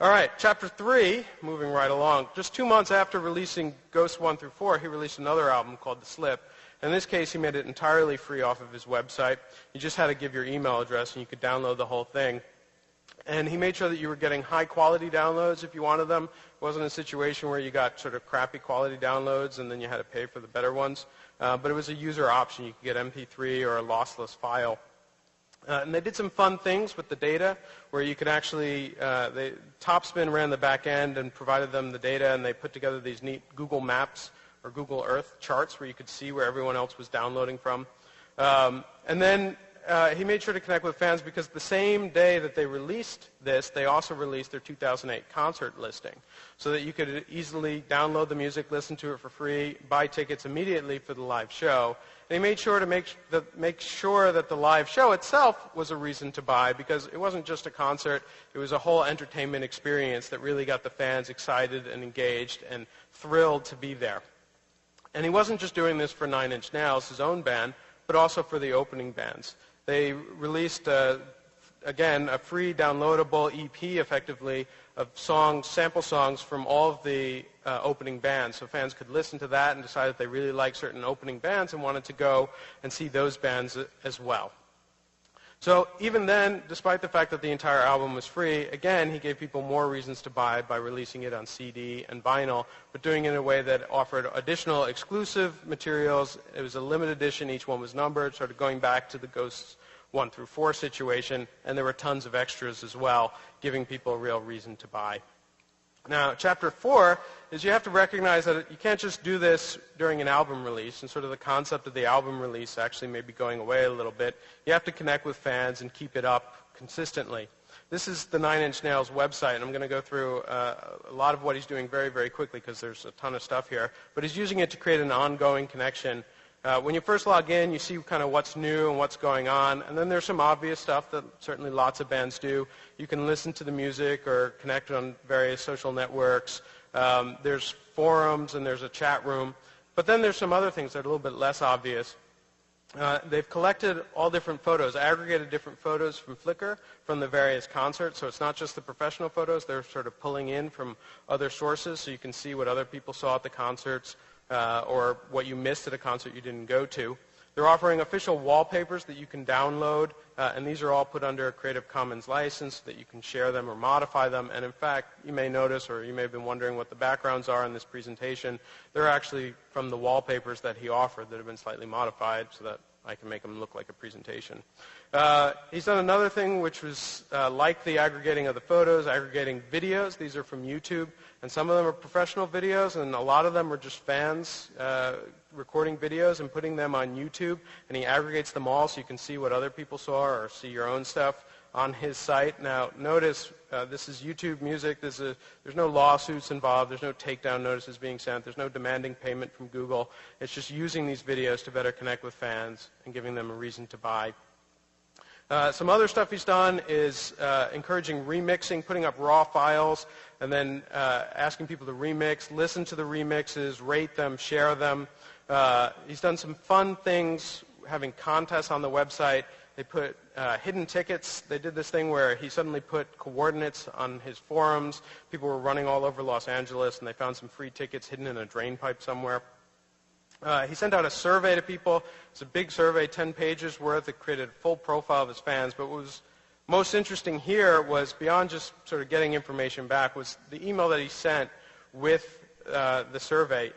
All right, Chapter 3, moving right along. Just 2 months after releasing Ghosts 1 through 4, he released another album called The Slip. In this case, he made it entirely free off of his website. You just had to give your email address, and you could download the whole thing. And he made sure that you were getting high-quality downloads if you wanted them. It wasn't a situation where you got sort of crappy quality downloads and then you had to pay for the better ones. But it was a user option. You could get MP3 or a lossless file. And they did some fun things with the data where you could actually, Topspin ran the back end and provided them the data, and they put together these neat Google Maps or Google Earth charts where you could see where everyone else was downloading from. And then he made sure to connect with fans because the same day that they released this, they also released their 2008 concert listing so that you could easily download the music, listen to it for free, buy tickets immediately for the live show. And he made sure to make sure that the live show itself was a reason to buy because it wasn't just a concert, it was a whole entertainment experience that really got the fans excited and engaged and thrilled to be there. And he wasn't just doing this for Nine Inch Nails, his own band, but also for the opening bands. They released, again, a free downloadable EP, effectively, of songs, sample songs from all of the opening bands. So fans could listen to that and decide that they really liked certain opening bands and wanted to go and see those bands as well. So even then, despite the fact that the entire album was free, again, he gave people more reasons to buy by releasing it on CD and vinyl, but doing it in a way that offered additional exclusive materials. It was a limited edition. Each one was numbered, sort of going back to the Ghosts 1 through 4 situation, and there were tons of extras as well, giving people a real reason to buy. Now, Chapter 4 is you have to recognize that you can't just do this during an album release, and sort of the concept of the album release actually may be going away a little bit. You have to connect with fans and keep it up consistently. This is the Nine Inch Nails website, and I'm going to go through a lot of what he's doing very, very quickly because there's a ton of stuff here. But he's using it to create an ongoing connection. When you first log in, you see kind of what's new and what's going on, and then there's some obvious stuff that certainly lots of bands do. You can listen to the music or connect on various social networks. There's forums and there's a chat room. But then there's some other things that are a little bit less obvious. They've collected all different photos, aggregated different photos from Flickr from the various concerts, so it's not just the professional photos. They're sort of pulling in from other sources so you can see what other people saw at the concerts. Or what you missed at a concert you didn't go to. They're offering official wallpapers that you can download, and these are all put under a Creative Commons license so that you can share them or modify them. And in fact, you may notice, or you may have been wondering what the backgrounds are in this presentation. They're actually from the wallpapers that he offered that have been slightly modified so that I can make them look like a presentation. He's done another thing which was like the aggregating of the photos, aggregating videos. These are from YouTube, and some of them are professional videos, and a lot of them are just fans recording videos and putting them on YouTube, and he aggregates them all so you can see what other people saw or see your own stuff on his site. Now, notice this is YouTube music. There's no lawsuits involved. There's no takedown notices being sent. There's no demanding payment from Google. It's just using these videos to better connect with fans and giving them a reason to buy. Some other stuff he's done is encouraging remixing, putting up raw files, and then asking people to remix, listen to the remixes, rate them, share them. He's done some fun things, having contests on the website. They put hidden tickets. They did this thing where he suddenly put coordinates on his forums. People were running all over Los Angeles, and they found some free tickets hidden in a drain pipe somewhere. He sent out a survey to people. It's a big survey, 10 pages worth. It created a full profile of his fans. But what was most interesting here was, beyond just sort of getting information back, was the email that he sent with the survey.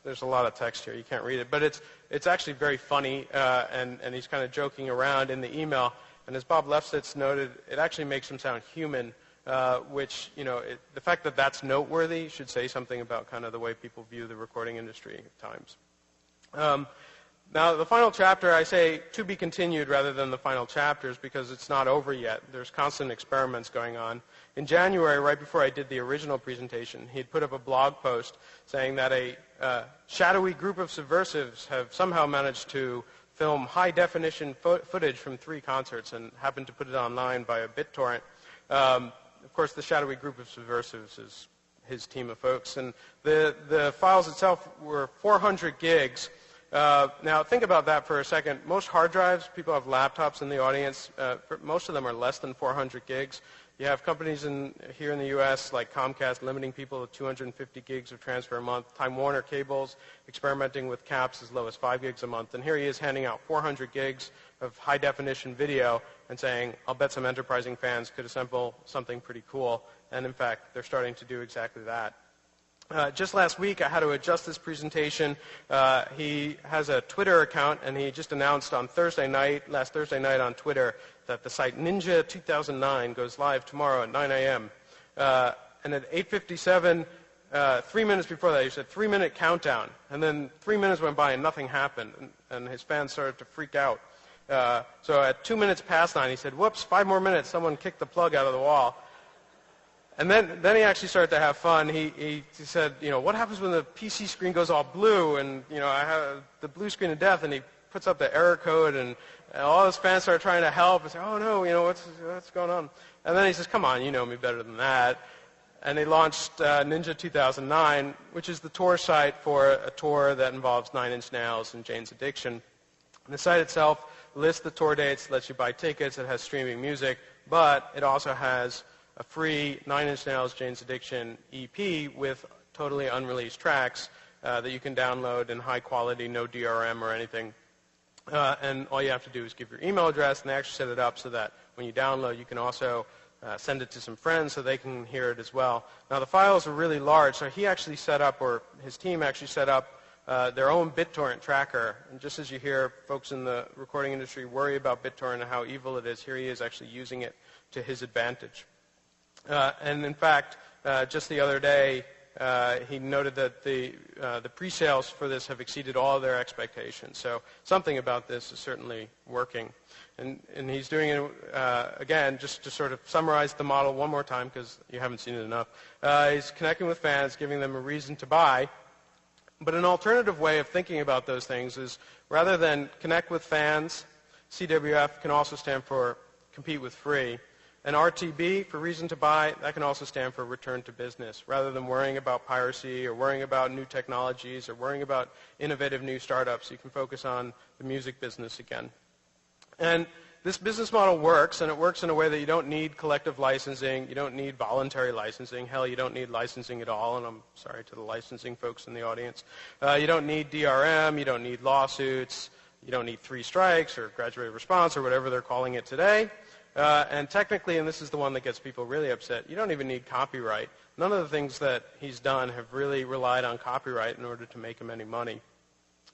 There's a lot of text here. You can't read it. But it's actually very funny, and he's kind of joking around in the email. And as Bob Lefsetz noted, it actually makes him sound human, which, the fact that that's noteworthy should say something about kind of the way people view the recording industry at times. Now, the final chapter, I say to be continued rather than the final chapters because it's not over yet. There's constant experiments going on. In January, right before I did the original presentation, he'd put up a blog post saying that a shadowy group of subversives have somehow managed to film high-definition footage from 3 concerts and happened to put it online via BitTorrent. Of course, the shadowy group of subversives is his team of folks. And the files itself were 400 gigs. Now, think about that for a second. Most hard drives, people have laptops in the audience. Most of them are less than 400 gigs. You have companies here in the U.S. like Comcast limiting people to 250 gigs of transfer a month. Time Warner Cable's experimenting with caps as low as 5 gigs a month. And here he is handing out 400 gigs of high-definition video and saying, I'll bet some enterprising fans could assemble something pretty cool. And in fact, they're starting to do exactly that. Just last week, I had to adjust this presentation. He has a Twitter account, and he just announced on last Thursday night on Twitter, that the site Ninja 2009 goes live tomorrow at 9 a.m. And at 8:57, 3 minutes before that, he said 3-minute countdown. And then 3 minutes went by and nothing happened, and his fans started to freak out. So at 2 minutes past 9, he said, whoops, 5 more minutes, someone kicked the plug out of the wall. And then he actually started to have fun. He said, what happens when the PC screen goes all blue and, I have the blue screen of death, and he puts up the error code, and all his fans start trying to help and say, oh no, what's going on? And then he says, come on, you know me better than that. And they launched Ninja 2009, which is the tour site for a tour that involves Nine Inch Nails and Jane's Addiction. And the site itself lists the tour dates, lets you buy tickets, it has streaming music, but it also has a free Nine Inch Nails Jane's Addiction EP with totally unreleased tracks that you can download in high quality, no DRM or anything. And all you have to do is give your email address, and they actually set it up so that when you download, you can also send it to some friends so they can hear it as well. Now, the files are really large, so he actually set up, or his team actually set up, their own BitTorrent tracker. And just as you hear folks in the recording industry worry about BitTorrent and how evil it is, here he is actually using it to his advantage. And in fact, just the other day, he noted that the pre-sales for this have exceeded all their expectations. So something about this is certainly working. And he's doing it, again, just to sort of summarize the model one more time, because you haven't seen it enough. He's connecting with fans, giving them a reason to buy. But an alternative way of thinking about those things is, rather than connect with fans, CWF can also stand for compete with free. And RTB, for reason to buy, that can also stand for return to business. Rather than worrying about piracy or worrying about new technologies or worrying about innovative new startups, you can focus on the music business again. And this business model works, and it works in a way that you don't need collective licensing, you don't need voluntary licensing, hell, you don't need licensing at all, and I'm sorry to the licensing folks in the audience. You don't need DRM, you don't need lawsuits, you don't need 3 strikes or graduated response or whatever they're calling it today. And technically, and this is the one that gets people really upset, you don't even need copyright. None of the things that he's done have really relied on copyright in order to make him any money.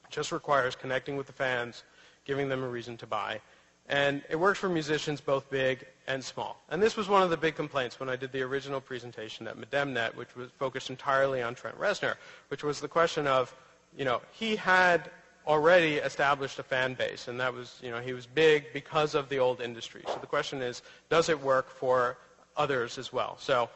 It just requires connecting with the fans, giving them a reason to buy. And it works for musicians both big and small. And this was one of the big complaints when I did the original presentation at Medemnet, which was focused entirely on Trent Reznor, which was the question of, he had already established a fan base, and that was, he was big because of the old industry. So the question is, does it work for others as well? So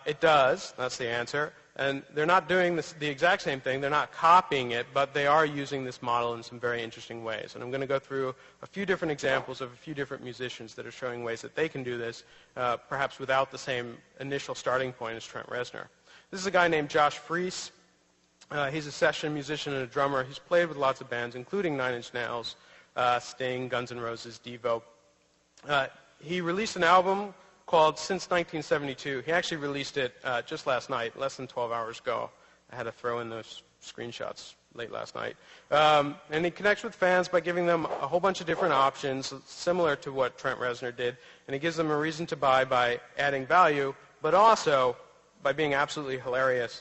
it does, that's the answer. And they're not doing the exact same thing, they're not copying it, but they are using this model in some very interesting ways. And I'm going to go through a few different examples of a few different musicians that are showing ways that they can do this, perhaps without the same initial starting point as Trent Reznor. This is a guy named Josh Freese. He's a session musician and a drummer. He's played with lots of bands, including Nine Inch Nails, Sting, Guns N' Roses, Devo. He released an album called Since 1972. He actually released it just last night, less than 12 hours ago. I had to throw in those screenshots late last night. And he connects with fans by giving them a whole bunch of different options, similar to what Trent Reznor did. And he gives them a reason to buy by adding value, but also by being absolutely hilarious